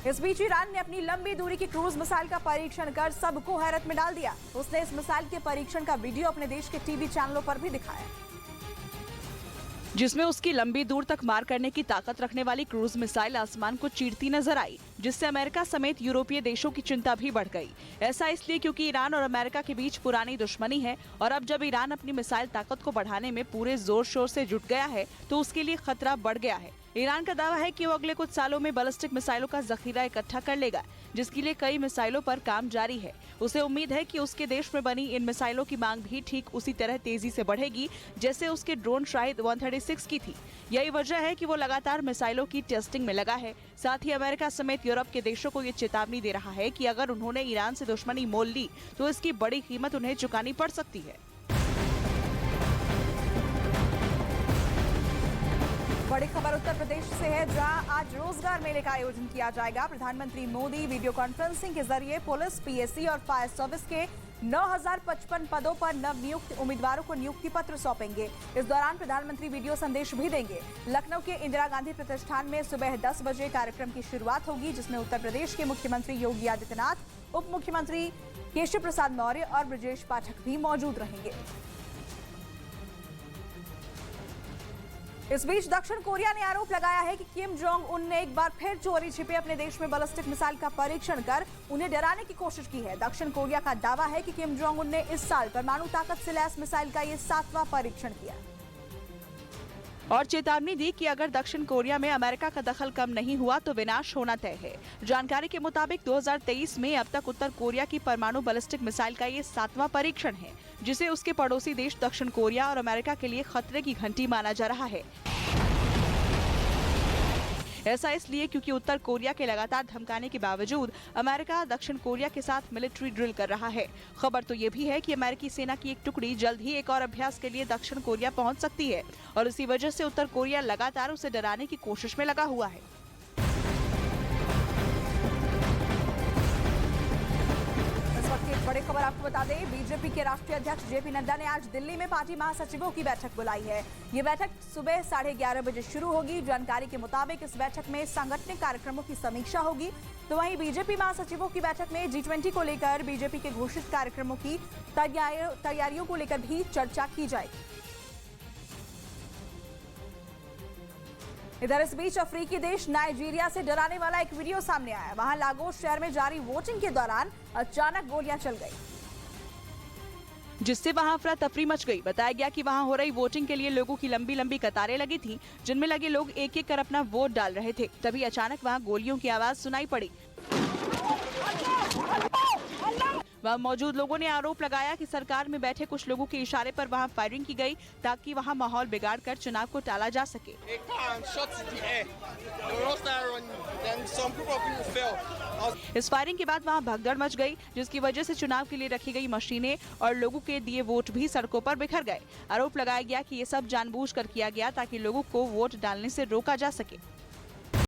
इस बीच ईरान ने अपनी लंबी दूरी की क्रूज मिसाइल का परीक्षण कर सबको हैरत में डाल दिया। उसने इस मिसाइल के परीक्षण का वीडियो अपने देश के टीवी चैनलों पर भी दिखाया, जिसमें उसकी लंबी दूर तक मार करने की ताकत रखने वाली क्रूज मिसाइल आसमान को चीरती नजर आई, जिससे अमेरिका समेत यूरोपीय देशों की चिंता भी बढ़ गई। ऐसा इसलिए क्योंकि ईरान और अमेरिका के बीच पुरानी दुश्मनी है और अब जब ईरान अपनी मिसाइल ताकत को बढ़ाने में पूरे जोर शोर से जुट गया है तो उसके लिए खतरा बढ़ गया है। ईरान का दावा है कि वो अगले कुछ सालों में बैलिस्टिक मिसाइलों का जखीरा इकट्ठा कर लेगा, जिसके लिए कई मिसाइलों पर काम जारी है। उसे उम्मीद है कि उसके देश में बनी इन मिसाइलों की मांग भी ठीक उसी तरह तेजी से बढ़ेगी जैसे उसके ड्रोन शाहिद 136 की थी। यही वजह है कि वो लगातार मिसाइलों की टेस्टिंग में लगा है। साथ ही अमेरिका समेत यूरोप के देशों को ये चेतावनी दे रहा है कि अगर उन्होंने ईरान से दुश्मनी मोल ली तो इसकी बड़ी कीमत उन्हें चुकानी पड़ सकती है। बड़ी खबर उत्तर प्रदेश से है, जहां आज रोजगार मेले का आयोजन किया जाएगा। प्रधानमंत्री मोदी वीडियो कॉन्फ्रेंसिंग के जरिए पुलिस, पीएससी और फायर सर्विस के 9055 पदों पर नवनियुक्त उम्मीदवारों को नियुक्ति पत्र सौंपेंगे। इस दौरान प्रधानमंत्री वीडियो संदेश भी देंगे। लखनऊ के इंदिरा गांधी प्रतिष्ठान में सुबह 10 बजे कार्यक्रम की शुरुआत होगी, जिसमें उत्तर प्रदेश के मुख्यमंत्री योगी आदित्यनाथ, उप मुख्यमंत्री केशव प्रसाद मौर्य और ब्रजेश पाठक भी मौजूद रहेंगे। इस बीच दक्षिण कोरिया ने आरोप लगाया है कि किम जोंग उन ने एक बार फिर चोरी छिपे अपने देश में बैलिस्टिक मिसाइल का परीक्षण कर उन्हें डराने की कोशिश की है। दक्षिण कोरिया का दावा है कि किम जोंग उन ने इस साल परमाणु ताकत से लैस मिसाइल का ये 7वां परीक्षण किया और चेतावनी दी कि अगर दक्षिण कोरिया में अमेरिका का दखल कम नहीं हुआ तो विनाश होना तय है। जानकारी के मुताबिक 2023 में अब तक उत्तर कोरिया की परमाणु बैलिस्टिक मिसाइल का ये 7वां परीक्षण है, जिसे उसके पड़ोसी देश दक्षिण कोरिया और अमेरिका के लिए खतरे की घंटी माना जा रहा है। ऐसा इसलिए क्योंकि उत्तर कोरिया के लगातार धमकाने के बावजूद अमेरिका दक्षिण कोरिया के साथ मिलिट्री ड्रिल कर रहा है। खबर तो ये भी है कि अमेरिकी सेना की एक टुकड़ी जल्द ही एक और अभ्यास के लिए दक्षिण कोरिया पहुंच सकती है और इसी वजह से उत्तर कोरिया लगातार उसे डराने की कोशिश में लगा हुआ है। एक बड़ी खबर आपको बता दें, बीजेपी के राष्ट्रीय अध्यक्ष जेपी नड्डा ने आज दिल्ली में पार्टी महासचिवों की बैठक बुलाई है। ये बैठक सुबह 11:30 बजे शुरू होगी। जानकारी के मुताबिक इस बैठक में सांगठनिक कार्यक्रमों की समीक्षा होगी। तो वहीं बीजेपी महासचिवों की बैठक में G20 को लेकर बीजेपी के घोषित कार्यक्रमों की तैयारियों को लेकर भी चर्चा की जाएगी। इधर इस बीच अफ्रीकी देश नाइजीरिया से डराने वाला एक वीडियो सामने आया। वहां लागोस शहर में जारी वोटिंग के दौरान अचानक गोलियां चल गई, जिससे वहां अफरा तफरी मच गई। बताया गया कि वहां हो रही वोटिंग के लिए लोगों की लंबी लंबी कतारें लगी थी, जिनमें लगे लोग एक एक कर अपना वोट डाल रहे थे। तभी अचानक वहां गोलियों की आवाज सुनाई पड़ी। वहां मौजूद लोगों ने आरोप लगाया कि सरकार में बैठे कुछ लोगों के इशारे पर वहां फायरिंग की गई ताकि वहां माहौल बिगाड़कर चुनाव को टाला जा सके। इस फायरिंग के बाद वहां भगदड़ मच गई, जिसकी वजह से चुनाव के लिए रखी गई मशीनें और लोगों के दिए वोट भी सड़कों पर बिखर गए। आरोप लगाया गया कि ये सब जानबूझकर किया गया ताकि लोगों को वोट डालने से रोका जा सके।